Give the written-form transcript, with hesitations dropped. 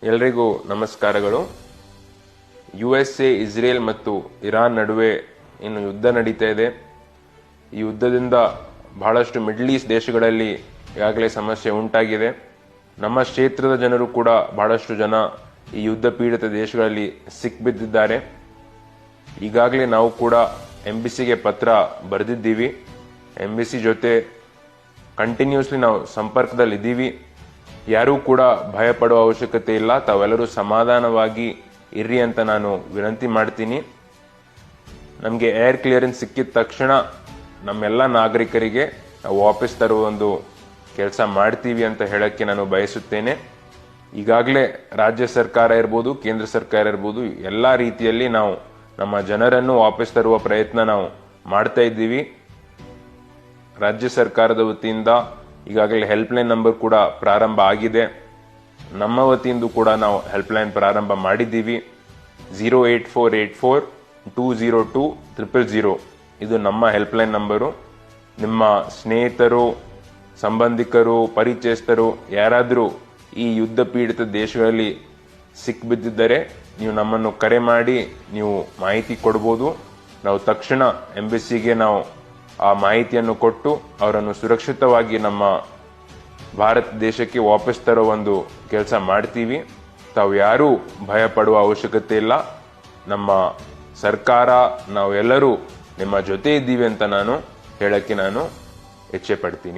ಎಲ್ರಿಗೂ ನಮಸ್ಕಾರಗಳು. USA, Israel ಮತ್ತು ಇರಾನ್ ನಡುವೆ ಇನ್ನು ಯುದ್ಧ ನಡೀತಾ ಇದೆ. ಈ ಯುದ್ಧದಿಂದ ಬಹಳಷ್ಟು ಮಿಡ್ಲ್ ಈಸ್ಟ್ ದೇಶಗಳಲ್ಲಿ ಈಗಾಗಲೇ ಸಮಸ್ಯೆ ಉಂಟಾಗಿದೆ. ನಮ್ಮ ಕ್ಷೇತ್ರದ ಜನರು ಕೂಡ ಬಹಳಷ್ಟು ಜನ ಈ ಯುದ್ಧ ಪೀಡಿತ ದೇಶಗಳಲ್ಲಿ ಸಿಕ್ಬಿದ್ದಿದ್ದಾರೆ. ಈಗಾಗಲೇ ನಾವು ಕೂಡ ಎಂಬಸಿಗೆ ಪತ್ರ ಬರೆದಿದ್ದೀವಿ. ಎಂಬಸಿ ಜೊತೆ ಕಂಟಿನ್ಯೂಸ್ಲಿ ನಾವು ಸಂಪರ್ಕದಲ್ಲಿದ್ದೀವಿ. ಯಾರೂ ಕೂಡ ಭಯ ಪಡುವ ಅವಶ್ಯಕತೆ ಇಲ್ಲ. ತಾವೆಲ್ಲರೂ ಸಮಾಧಾನವಾಗಿ ಇರ್ರಿ ಅಂತ ನಾನು ವಿನಂತಿ ಮಾಡ್ತೀನಿ. ನಮಗೆ ಏರ್ ಕ್ಲಿಯರೆನ್ಸ್ ಸಿಕ್ಕಿದ ತಕ್ಷಣ ನಮ್ಮೆಲ್ಲ ನಾಗರಿಕರಿಗೆ ನಾವು ವಾಪಸ್ ತರುವ ಒಂದು ಕೆಲಸ ಮಾಡ್ತೀವಿ ಅಂತ ಹೇಳಕ್ಕೆ ನಾನು ಬಯಸುತ್ತೇನೆ. ಈಗಾಗಲೇ ರಾಜ್ಯ ಸರ್ಕಾರ ಇರ್ಬೋದು, ಕೇಂದ್ರ ಸರ್ಕಾರ ಇರ್ಬೋದು, ಎಲ್ಲ ರೀತಿಯಲ್ಲಿ ನಾವು ನಮ್ಮ ಜನರನ್ನು ವಾಪಸ್ ತರುವ ಪ್ರಯತ್ನ ನಾವು ಮಾಡ್ತಾ ಇದ್ದೀವಿ. ರಾಜ್ಯ ಸರ್ಕಾರದ ವತಿಯಿಂದ ಈಗಾಗಲೇ ಹೆಲ್ಪ್ಲೈನ್ ನಂಬರ್ ಕೂಡ ಪ್ರಾರಂಭ ಆಗಿದೆ. ನಮ್ಮ ವತಿಯಿಂದ ಕೂಡ ನಾವು ಹೆಲ್ಪ್ಲೈನ್ ಪ್ರಾರಂಭ ಮಾಡಿದ್ದೀವಿ. 08484202000 ಇದು ನಮ್ಮ ಹೆಲ್ಪ್ಲೈನ್ ನಂಬರು. ನಿಮ್ಮ ಸ್ನೇಹಿತರು, ಸಂಬಂಧಿಕರು, ಪರಿಚಯಸ್ಥರು ಯಾರಾದರೂ ಈ ಯುದ್ಧ ಪೀಡಿತ ದೇಶಗಳಲ್ಲಿ ಸಿಕ್ಬಿದ್ದಿದ್ದರೆ ನೀವು ನಮ್ಮನ್ನು ಕರೆ ಮಾಡಿ ನೀವು ಮಾಹಿತಿ ಕೊಡ್ಬೋದು. ನಾವು ತಕ್ಷಣ ಎಂಬಸಿಗೆ ನಾವು ಆ ಮಾಹಿತಿಯನ್ನು ಕೊಟ್ಟು ಅವರನ್ನು ಸುರಕ್ಷಿತವಾಗಿ ನಮ್ಮ ಭಾರತ ದೇಶಕ್ಕೆ ವಾಪಸ್ ತರೋ ಒಂದು ಕೆಲಸ ಮಾಡ್ತೀವಿ. ತಾವು ಯಾರೂ ಭಯ ಪಡುವ ಅವಶ್ಯಕತೆ ಇಲ್ಲ. ನಮ್ಮ ಸರ್ಕಾರ, ನಾವೆಲ್ಲರೂ ನಿಮ್ಮ ಜೊತೆ ಇದ್ದೀವಿ ಅಂತ ನಾನು ಹೇಳಕ್ಕೆ ನಾನು ಇಚ್ಛೆ ಪಡ್ತೀನಿ.